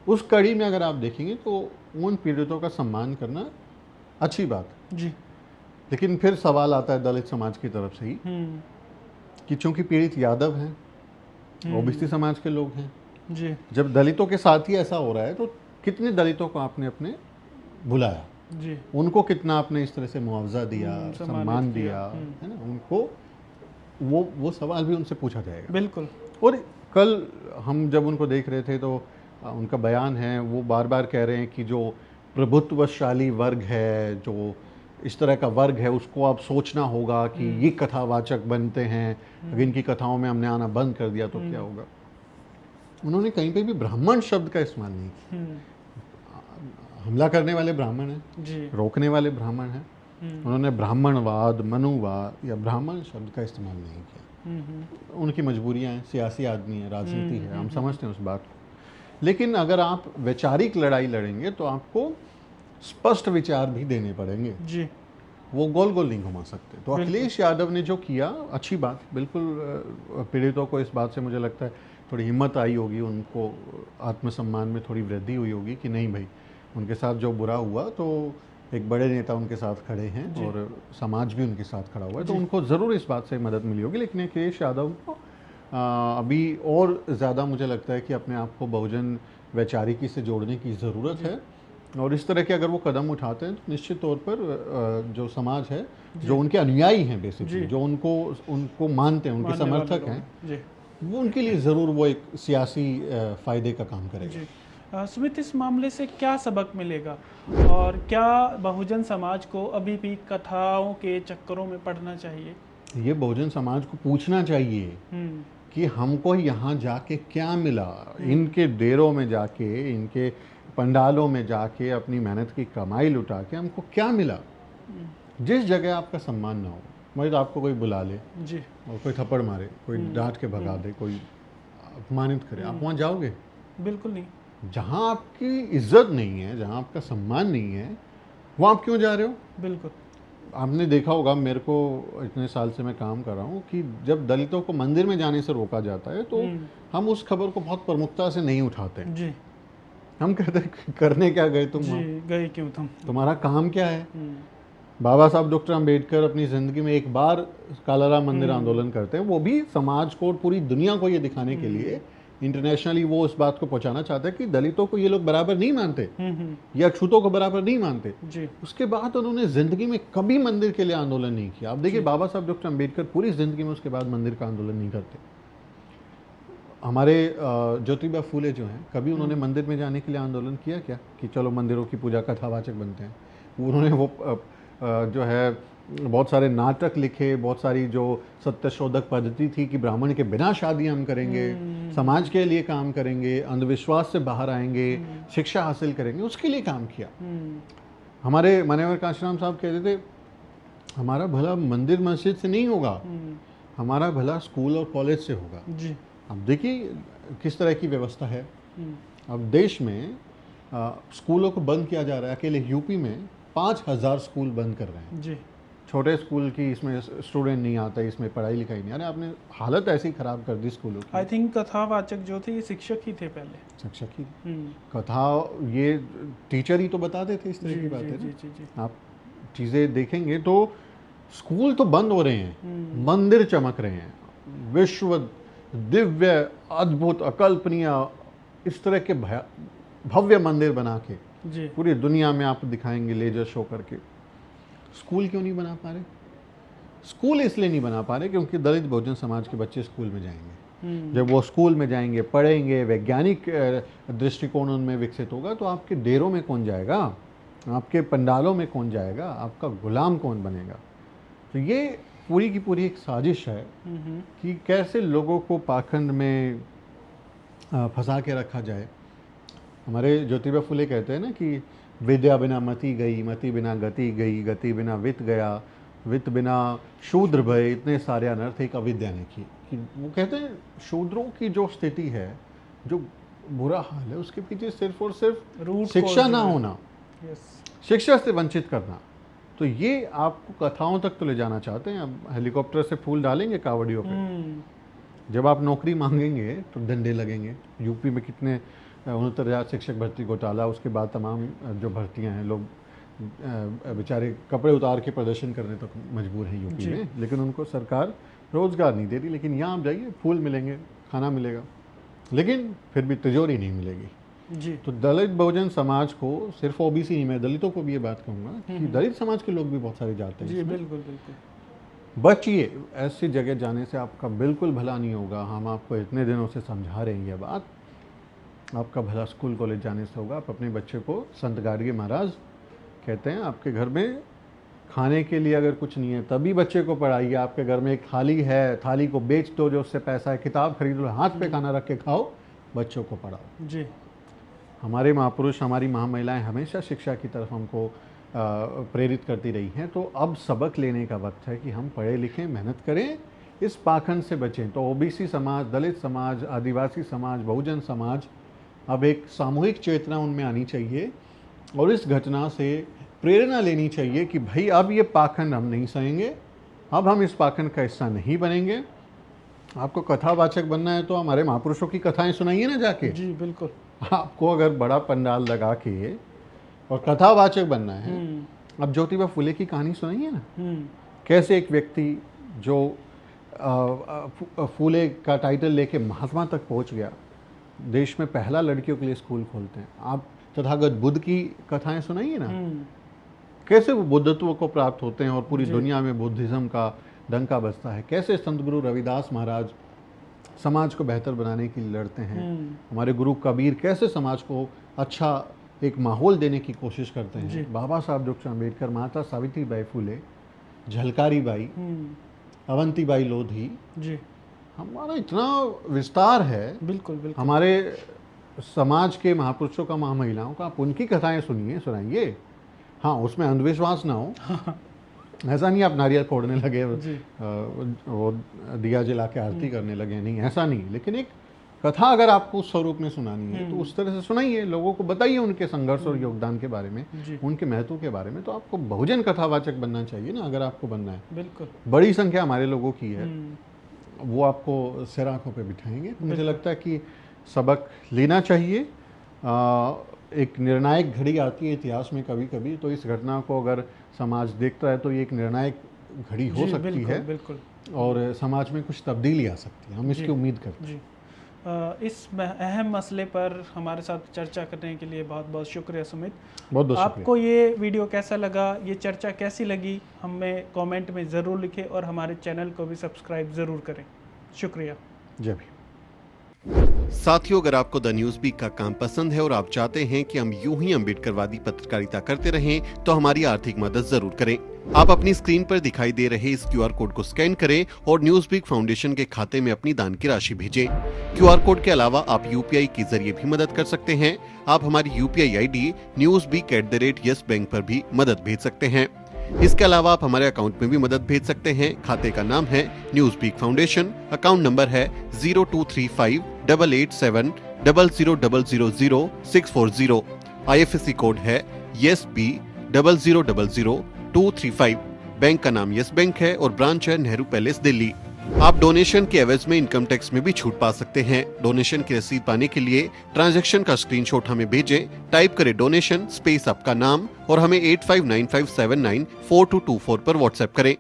उस कड़ी में अगर आप देखेंगे तो उन पीड़ितों का सम्मान करना अच्छी बात है, जी लेकिन फिर सवाल आता है दलित समाज की तरफ से ही कि चूंकि पीड़ित यादव हैं, ओबीसी समाज के लोग हैं, जी जब दलितों के साथ ही ऐसा हो रहा है तो कितने दलितों को आपने अपने बुलाया, जी उनको कितना आपने इस तरह से मुआवजा दिया, सम्मानित सम्मान किया, दिया, है ना, उनको वो सवाल भी उनसे पूछा जाएगा। बिल्कुल। और कल हम जब उनको देख रहे थे तो उनका बयान है, वो बार बार कह रहे हैं कि जो प्रभुत्वशाली वर्ग है, जो इस तरह का वर्ग है, उसको अब सोचना होगा कि ये कथावाचक बनते हैं, अगर इनकी कथाओं में हमने आना बंद कर दिया तो क्या होगा। उन्होंने कहीं पे भी ब्राह्मण शब्द का इस्तेमाल नहीं किया। हमला करने वाले ब्राह्मण हैं, जी रोकने वाले ब्राह्मण हैं, उन्होंने ब्राह्मणवाद, मनुवाद या ब्राह्मण शब्द का इस्तेमाल नहीं किया। उनकी मजबूरियां हैं, सियासी आदमी है, राजनीति है, हम समझते हैं उस बात को। लेकिन अगर आप वैचारिक लड़ाई लड़ेंगे तो आपको स्पष्ट विचार भी देने पड़ेंगे, जी वो गोल गोल नहीं घुमा सकते। तो अखिलेश यादव ने जो किया अच्छी बात, बिल्कुल पीड़ितों को इस बात से मुझे लगता है थोड़ी हिम्मत आई होगी, उनको आत्मसम्मान में थोड़ी वृद्धि हुई होगी कि नहीं भाई, उनके साथ जो बुरा हुआ तो एक बड़े नेता उनके साथ खड़े हैं और समाज भी उनके साथ खड़ा हुआ है, तो उनको ज़रूर इस बात से मदद मिली होगी। लेकिन अखिलेश यादव को अभी और ज़्यादा मुझे लगता है कि अपने आप को बहुजन वैचारिकी से जोड़ने की ज़रूरत है, और इस तरह के अगर वो कदम उठाते हैं तो निश्चित तौर पर जो समाज है, जो उनके अनुयायी हैं बेसिकली, जो उनको मानते हैं, उनके समर्थक हैं, वो उनके लिए ज़रूर वो एक सियासी फ़ायदे का काम करेगा। सुमित, इस मामले से क्या सबक मिलेगा और क्या बहुजन समाज को अभी भी कथाओं के चक्करों में पड़ना चाहिए? ये बहुजन समाज को पूछना चाहिए कि हमको यहाँ जाके क्या मिला, इनके डेरों में जाके, इनके पंडालों में जाके अपनी मेहनत की कमाई लुटा के हमको क्या मिला। जिस जगह आपका सम्मान ना हो, मतलब आपको कोई बुला ले जी और कोई थप्पड़ मारे, कोई डांट के भगा दे, कोई अपमानित करे, आप वहाँ जाओगे? बिल्कुल नहीं। जहाँ आपकी इज्जत नहीं है, जहाँ आपका सम्मान नहीं है, वहाँ आप क्यों जा रहे हो? बिल्कुल। आपने देखा होगा, मेरे को इतने साल से मैं काम कर रहा हूँ कि जब दलितों को मंदिर में जाने से रोका जाता है तो हम उस खबर को बहुत प्रमुखता से नहीं उठाते जी। हम कहते हैं करने क्या गए तुम, जी गए क्यों तुम, तुम्हारा काम क्या है। बाबा साहब डॉक्टर अंबेडकर अपनी ज़िंदगी में एक बार कालाराम मंदिर आंदोलन करते हैं, वो भी समाज को, पूरी दुनिया को ये दिखाने के लिए, इंटरनेशनली वो इस बात को पहुंचाना चाहते हैं कि दलितों को ये लोग बराबर नहीं मानते या छूतों को बराबर नहीं मानते जी। उसके बाद उन्होंने जिंदगी में कभी मंदिर के लिए आंदोलन नहीं किया। आप देखिए बाबा साहब डॉक्टर अंबेडकर पूरी जिंदगी में उसके बाद मंदिर का आंदोलन नहीं करते। हमारे ज्योतिबा फूले जो हैं, कभी उन्होंने मंदिर में जाने के लिए आंदोलन किया क्या कि चलो मंदिरों की पूजा कथावाचक बनते हैं? उन्होंने वो जो है बहुत सारे नाटक लिखे, बहुत सारी जो सत्यशोधक पद्धति थी कि ब्राह्मण के बिना शादी हम करेंगे, समाज के लिए काम करेंगे, अंधविश्वास से बाहर आएंगे, शिक्षा हासिल करेंगे, उसके लिए काम किया। हमारे मान्यवर कांशीराम साहब कहते थे हमारा भला मंदिर मस्जिद से नहीं होगा, हमारा भला स्कूल और कॉलेज से होगा जी। अब देखिए किस तरह की व्यवस्था है। अब देश में स्कूलों को बंद किया जा रहा है। अकेले यूपी में 5000 स्कूल बंद कर रहे हैं जी। छोटे स्कूल की, इसमें स्टूडेंट नहीं आता, इसमें पढ़ाई लिखाई नहीं। अरे आपने हालत ऐसी खराब कर दी स्कूलों की। आई थिंक कथावाचक जो थे ये शिक्षक ही थे पहले, शिक्षक ही कथा, ये टीचर ही तो बताते थे इस तरह की बातें। जी। आप चीज़ें देखेंगे तो स्कूल तो बंद हो रहे हैं, मंदिर चमक रहे हैं, विश्व दिव्य अद्भुत अकल्पनीय इस तरह के भव्य मंदिर बना के जी। पूरी दुनिया में आप दिखाएंगे लेजर शो करके। स्कूल क्यों नहीं बना पा रहे? स्कूल इसलिए नहीं बना पा रहे क्योंकि दलित बहुजन समाज के बच्चे स्कूल में जाएंगे। जब वो स्कूल में जाएंगे, पढ़ेंगे, वैज्ञानिक दृष्टिकोण उनमें विकसित होगा, तो आपके डेरों में कौन जाएगा, आपके पंडालों में कौन जाएगा, आपका गुलाम कौन बनेगा? तो ये पूरी की पूरी एक साजिश है कि कैसे लोगों को पाखंड में फंसा के रखा जाए। हमारे ज्योतिबा फुले कहते हैं ना कि विद्या बिना मति गई, मति बिना गति गई, गति बिना वित्त गया, वित्त बिना शूद्र भय, इतने सारे अनर्थ एक अविद्या ने की। कि वो कहते हैं शूद्रों की जो स्थिति है, जो बुरा हाल है, उसके पीछे सिर्फ और सिर्फ शिक्षा ना होना, शिक्षा से वंचित करना, तो ये आपको कथाओं तक तो ले जाना चाहते हैं। अब हेलीकॉप्टर से फूल डालेंगे कावड़ियों पे। जब आप नौकरी मांगेंगे तो डंडे लगेंगे। यूपी में कितने 69,000 शिक्षक भर्ती घोटाला, उसके बाद तमाम जो भर्तियां हैं, लोग बेचारे कपड़े उतार के प्रदर्शन करने तक मजबूर हैं यूपी में, लेकिन उनको सरकार रोजगार नहीं दे रही। लेकिन यहाँ आप जाइए, फूल मिलेंगे, खाना मिलेगा, लेकिन फिर भी तिजोरी नहीं मिलेगी जी। तो दलित बहुजन समाज को, सिर्फ ओबीसी नहीं, मैं दलितों को भी ये बात कहूँगा कि दलित समाज के लोग भी बहुत सारे जाते हैं जी, इसमें। बिल्कुल बिल्कुल। बचिए, ऐसी जगह जाने से आपका बिल्कुल भला नहीं होगा। हम आपको इतने दिनों से समझा रहे हैं ये बात। आपका भला स्कूल कॉलेज जाने से होगा। आप अपने बच्चे को, संत गाडगे महाराज कहते हैं, आपके घर में खाने के लिए अगर कुछ नहीं है तभी बच्चे को पढ़ाइए। आपके घर में एक थाली है, थाली को बेच दो जो उससे पैसा है, किताब खरीद लो, हाथ पे खाना रख के खाओ, बच्चों को पढ़ाओ जी। हमारे महापुरुष, हमारी महामहिलाएं हमेशा शिक्षा की तरफ हमको प्रेरित करती रही हैं। तो अब सबक लेने का वक्त है कि हम पढ़े लिखें, मेहनत करें, इस पाखंड से बचें। तो ओबीसी समाज, दलित समाज, आदिवासी समाज, बहुजन समाज, अब एक सामूहिक चेतना उनमें आनी चाहिए और इस घटना से प्रेरणा लेनी चाहिए कि भाई अब ये पाखंड हम नहीं सहेंगे, अब हम इस पाखंड का हिस्सा नहीं बनेंगे। आपको कथावाचक बनना है तो हमारे महापुरुषों की कथाएं सुनाइए ना जाके जी। बिल्कुल। आपको अगर बड़ा पंडाल लगा के और कथावाचक बनना है, अब ज्योतिबा फुले की कहानी सुनाइए ना। कैसे एक व्यक्ति जो फुले का टाइटल लेके महात्मा तक पहुंच गया, देश में पहला लड़कियों के लिए स्कूल खोलते हैं। आप तथागत बुद्ध की कथाएं सुनाइए ना, कैसे वो बुद्धत्व को प्राप्त होते हैं और पूरी दुनिया में बुद्धिज्म का डंका बजता है। कैसे संत गुरु रविदास महाराज समाज को बेहतर बनाने के लिए लड़ते हैं। हमारे गुरु कबीर कैसे समाज को अच्छा एक माहौल देने की कोशिश करते हैं। बाबा साहब डॉक्टर अम्बेडकर, माता सावित्रीबाई फुले, झलकारी बाई, अवंतीबाई लोधी जी। हमारा इतना विस्तार है। बिल्कुल बिल्कुल। हमारे समाज के महापुरुषों का, महामहिलाओं का, आप उनकी कथाएं सुनाइए। हाँ, उसमें अंधविश्वास ना हो। ऐसा नहीं आप नारियल फोड़ने लगे, वो दिया जला के आरती करने लगे, नहीं, ऐसा नहीं। लेकिन एक कथा अगर आपको उस स्वरूप में सुनानी है तो उस तरह से सुनाइए, लोगों को बताइए उनके संघर्ष और योगदान के बारे में, उनके महत्व के बारे में। तो आपको बहुजन कथावाचक बनना चाहिए ना, अगर आपको बनना है। बिल्कुल। बड़ी संख्या हमारे लोगों की है, वो आपको सिर आंखों पे बिठाएंगे। तो मुझे लगता है कि सबक लेना चाहिए। एक निर्णायक घड़ी आती है इतिहास में कभी कभी, तो इस घटना को अगर समाज देखता है तो ये एक निर्णायक घड़ी हो सकती है। बिल्कुल। और समाज में कुछ तब्दीली आ सकती है, हम इसकी उम्मीद करते हैं। इस अहम मसले पर हमारे साथ चर्चा करने के लिए बहुत बहुत शुक्रिया सुमित। बहुत बहुत आपको ये वीडियो कैसा लगा, ये चर्चा कैसी लगी, हमें कमेंट में ज़रूर लिखें और हमारे चैनल को भी सब्सक्राइब ज़रूर करें। शुक्रिया। जय भीम। साथियों, अगर आपको द न्यूज़ वीक का काम पसंद है और आप चाहते हैं कि हम यूं ही अम्बेडकरवादी पत्रकारिता करते रहें, तो हमारी आर्थिक मदद जरूर करें। आप अपनी स्क्रीन पर दिखाई दे रहे इस QR कोड को स्कैन करें और न्यूज़ वीक फाउंडेशन के खाते में अपनी दान की राशि भेजें। QR कोड के अलावा आप UPI के जरिए भी मदद कर सकते हैं। आप हमारी UPI ID newsweek@yes-bank पर भी मदद भेज सकते हैं। इसके अलावा आप हमारे अकाउंट में भी मदद भेज सकते हैं। खाते का नाम है Newsweek foundation, account number है 02358800000640। IFSC कोड है YESB000235। बैंक का नाम यस बैंक है और ब्रांच है नेहरू पैलेस, दिल्ली। आप डोनेशन के एवज में इनकम टैक्स में भी छूट पा सकते हैं। डोनेशन की रसीद पाने के लिए ट्रांजैक्शन का स्क्रीनशॉट हमें भेजें। टाइप करें डोनेशन स्पेस आपका नाम और हमें 8595794224 पर व्हाट्सएप करें।